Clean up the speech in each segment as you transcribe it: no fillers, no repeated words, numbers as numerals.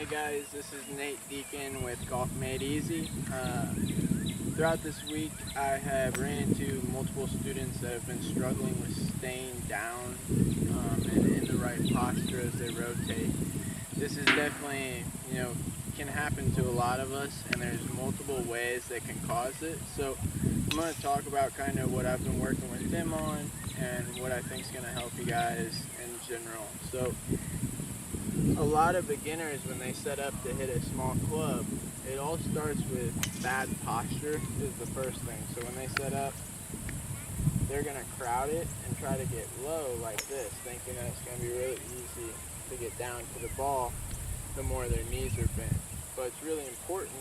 Hey guys, this is Nate Deacon with Golf Made Easy. Throughout this week, I have ran into multiple students that have been struggling with staying down and in the right posture as they rotate. This is definitely, can happen to a lot of us, and there's multiple ways that can cause it. So I'm going to talk about kind of what I've been working with them on and what I think is going to help you guys in general. So a lot of beginners, when they set up to hit a small club, it all starts with bad posture is the first thing. So when they set up, they're going to crowd it and try to get low like this, thinking that it's going to be really easy to get down to the ball the more their knees are bent. But it's really important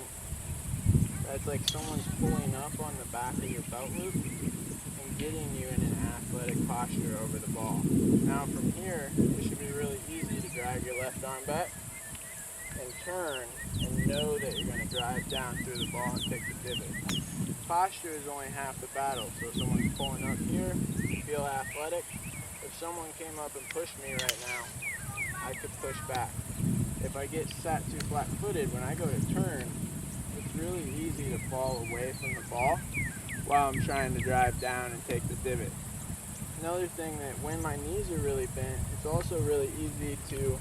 that it's like someone's pulling up on the back of your belt loop and getting you in an athletic posture over the ball. Now from here, it should be really easy to drag your left arm back and turn and know that you're going to drive down through the ball and take the divot. Posture is only half the battle, so if someone's pulling up here, feel athletic. If someone came up and pushed me right now, I could push back. If I get sat too flat-footed, when I go to turn, it's really easy to fall away from the ball while I'm trying to drive down and take the divot. Another thing, that when my knees are really bent, it's also really easy to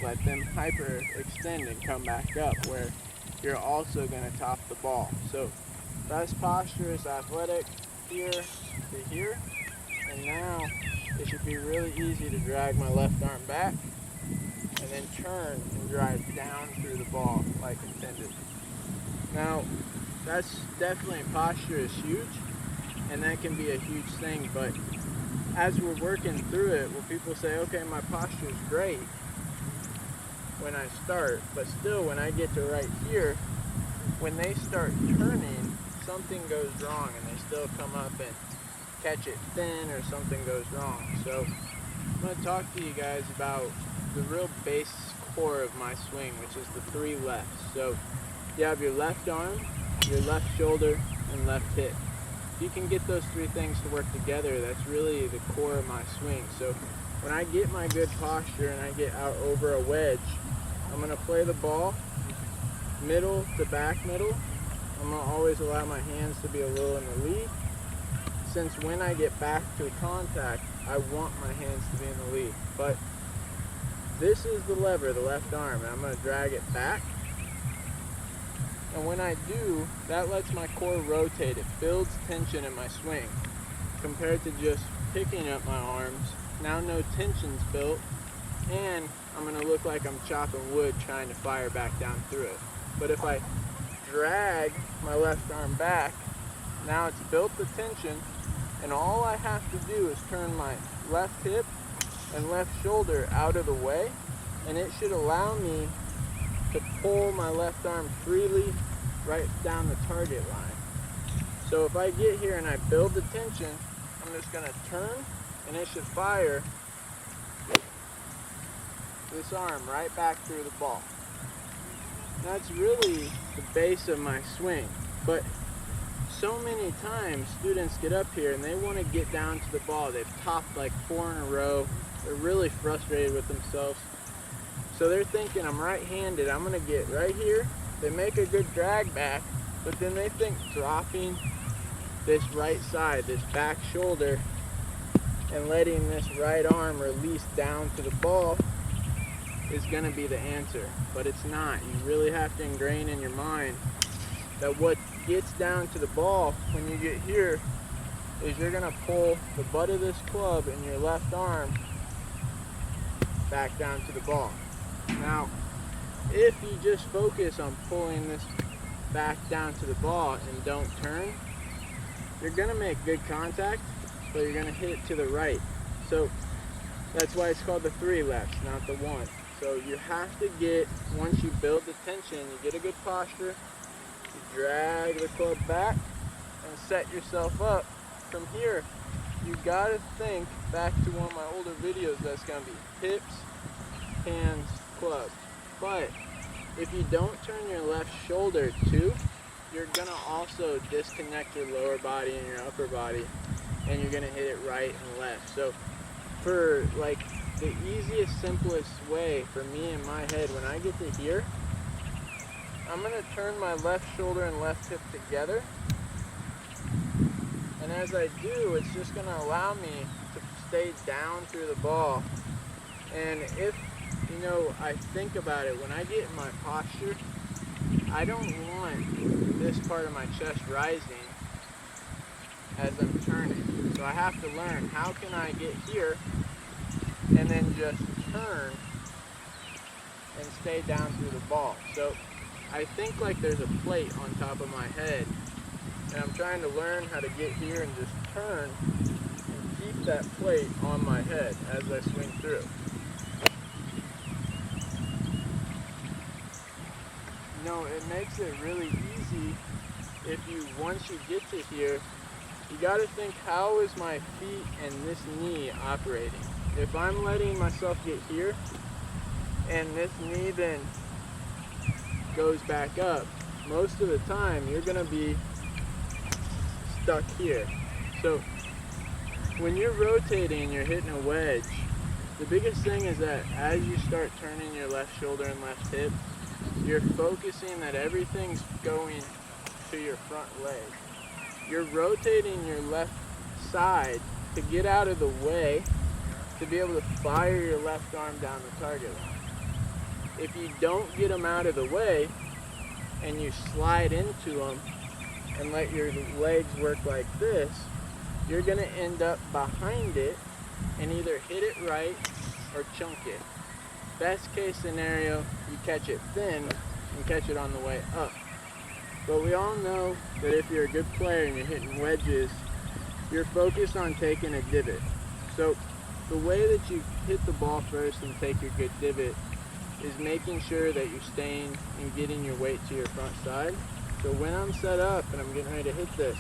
let them hyperextend and come back up, where you're also going to top the ball. So best posture is athletic here to here, and now it should be really easy to drag my left arm back and then turn and drive down through the ball like intended. Now, that's definitely, posture is huge, and that can be a huge thing, but as we're working through it, well, people say, okay, my posture is great when I start, but still when I get to right here, when they start turning, something goes wrong and they still come up and catch it thin or something goes wrong. So I'm going to talk to you guys about the real base core of my swing, which is the 3 lefts. So you have your left arm, your left shoulder, and left hip. If you can get those 3 things to work together, that's really the core of my swing. So when I get my good posture and I get out over a wedge, I'm going to play the ball middle to back middle. I'm going to always allow my hands to be a little in the lead, since when I get back to contact, I want my hands to be in the lead. But this is the lever, the left arm, and I'm going to drag it back. And when I do, that lets my core rotate. It builds tension in my swing. Compared to just picking up my arms, now no tension's built, and I'm going to look like I'm chopping wood trying to fire back down through it. But if I drag my left arm back, now it's built the tension, and all I have to do is turn my left hip and left shoulder out of the way, and it should allow me to pull my left arm freely right down the target line. So if I get here and I build the tension, I'm just going to turn, and it should fire this arm right back through the ball. That's really the base of my swing. But so many times students get up here and they want to get down to the ball. They've topped like 4 in a row. They're really frustrated with themselves. So they're thinking, I'm right-handed, I'm going to get right here. They make a good drag back, but then they think dropping this right side, this back shoulder, and letting this right arm release down to the ball is going to be the answer. But it's not. You really have to ingrain in your mind that what gets down to the ball when you get here is you're going to pull the butt of this club and your left arm back down to the ball. Now, if you just focus on pulling this back down to the ball and don't turn, you're going to make good contact, but you're going to hit it to the right. So that's why it's called the 3 lefts, not the 1. So you have to get, once you build the tension, you get a good posture, you drag the club back and set yourself up. From here, you got to think back to one of my older videos that's going to be hips, hands, club. But if you don't turn your left shoulder too, you're going to also disconnect your lower body and your upper body, and you're going to hit it right and left. So for like the easiest, simplest way for me in my head, when I get to here, I'm going to turn my left shoulder and left hip together. And as I do, it's just going to allow me to stay down through the ball. And if, I think about it, when I get in my posture, I don't want this part of my chest rising as I'm turning. So I have to learn, how can I get here and then just turn and stay down through the ball. So I think like there's a plate on top of my head, and I'm trying to learn how to get here and just turn and keep that plate on my head as I swing through. It makes it really easy if once you get to here, you got to think, how is my feet and this knee operating? If I'm letting myself get here and this knee then goes back up, most of the time you're going to be stuck here. So when you're rotating and you're hitting a wedge, the biggest thing is that as you start turning your left shoulder and left hip, you're focusing that everything's going to your front leg. You're rotating your left side to get out of the way to be able to fire your left arm down the target line. If you don't get them out of the way and you slide into them and let your legs work like this, you're going to end up behind it and either hit it right or chunk it. Best case scenario, you catch it thin and catch it on the way up. But we all know that if you're a good player and you're hitting wedges, you're focused on taking a divot. So the way that you hit the ball first and take your good divot is making sure that you're staying and getting your weight to your front side. So when I'm set up and I'm getting ready to hit this,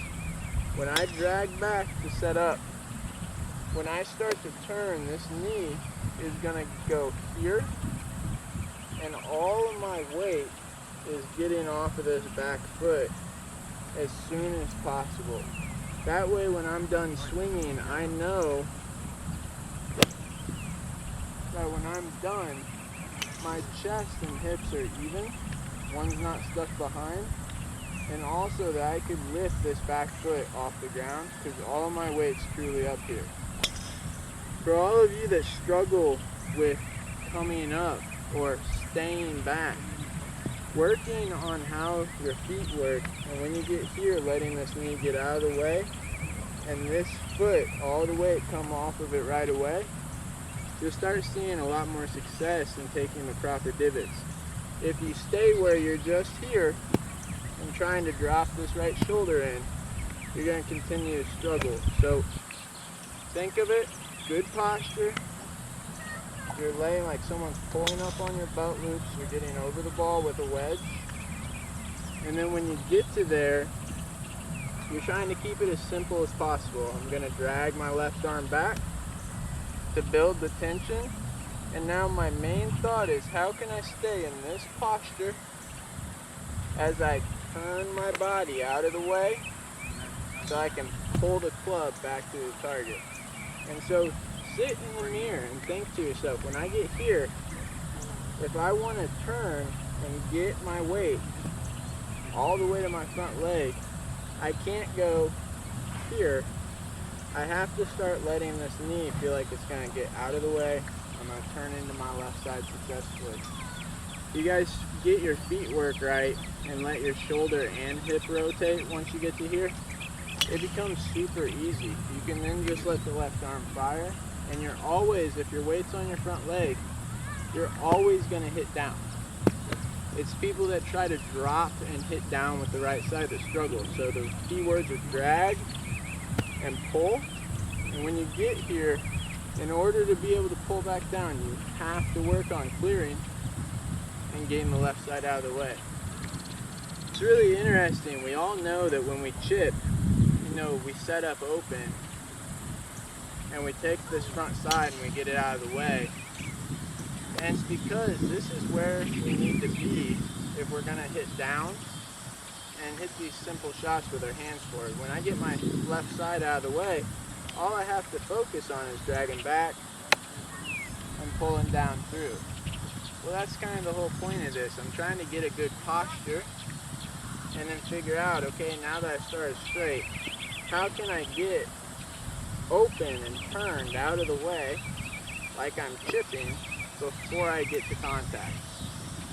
when I drag back to set up, when I start to turn, this knee is going to go here, and all of my weight is getting off of this back foot as soon as possible. That way when I'm done swinging, I know that when I'm done, my chest and hips are even, one's not stuck behind, and also that I could lift this back foot off the ground because all of my weight's truly up here. For all of you that struggle with coming up or staying back, working on how your feet work, and when you get here, letting this knee get out of the way, and this foot, all the weight come off of it right away, you'll start seeing a lot more success in taking the proper divots. If you stay where you're just here and trying to drop this right shoulder in, you're going to continue to struggle. So think of it, good posture. You're laying like someone's pulling up on your belt loops. You're getting over the ball with a wedge. And then when you get to there, you're trying to keep it as simple as possible. I'm going to drag my left arm back to build the tension. And now my main thought is, how can I stay in this posture as I turn my body out of the way so I can pull the club back to the target. And so sit in the mirror and think to yourself, when I get here, if I want to turn and get my weight all the way to my front leg, I can't go here. I have to start letting this knee feel like it's going to get out of the way. I'm going to turn into my left side successfully. You guys get your feet work right and let your shoulder and hip rotate once you get to here, it becomes super easy. You can then just let the left arm fire, and you're always, if your weight's on your front leg, you're always going to hit down. It's people that try to drop and hit down with the right side that struggle. So the key words are drag and pull. And when you get here, in order to be able to pull back down, you have to work on clearing and getting the left side out of the way. It's really interesting. We all know that when we chip, we set up open and we take this front side and we get it out of the way. And it's because this is where we need to be if we're going to hit down and hit these simple shots with our hands forward. When I get my left side out of the way, all I have to focus on is dragging back and pulling down through. Well, that's kind of the whole point of this. I'm trying to get a good posture and then figure out, okay, now that I started straight, how can I get open and turned out of the way like I'm chipping before I get to contact.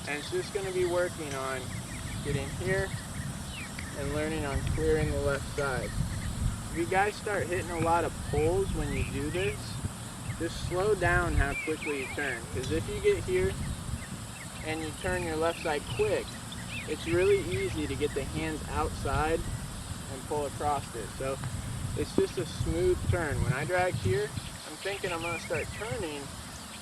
And it's just going to be working on getting here and learning on clearing the left side. If you guys start hitting a lot of pulls when you do this, just slow down how quickly you turn. Because if you get here and you turn your left side quick, it's really easy to get the hands outside and pull across it. So it's just a smooth turn. When I drag here, I'm thinking I'm going to start turning,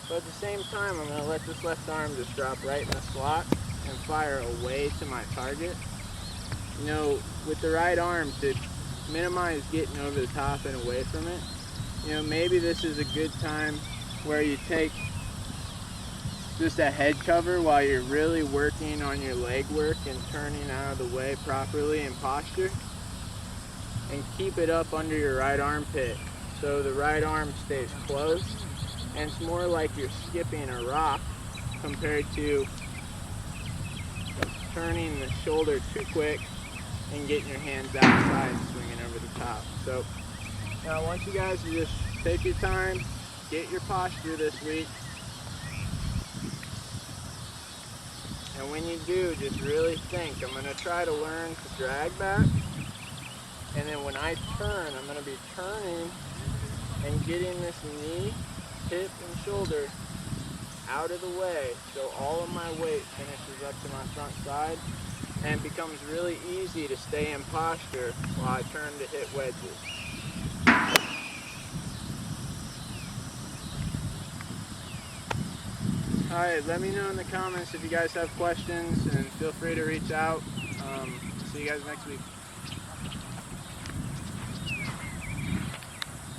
but at the same time I'm going to let this left arm just drop right in the slot and fire away to my target. You know, with the right arm, to minimize getting over the top and away from it, you know, maybe this is a good time where you take just a head cover while you're really working on your leg work and turning out of the way properly in posture, and keep it up under your right armpit so the right arm stays closed, and it's more like you're skipping a rock compared to turning the shoulder too quick and getting your hands outside and swinging over the top. So now I want you guys to just take your time, get your posture this week, and when you do, just really think, I'm going to try to learn to drag back, and then when I turn, I'm going to be turning and getting this knee, hip, and shoulder out of the way so all of my weight finishes up to my front side, and it becomes really easy to stay in posture while I turn to hit wedges. Alright, let me know in the comments if you guys have questions, and feel free to reach out. See you guys next week.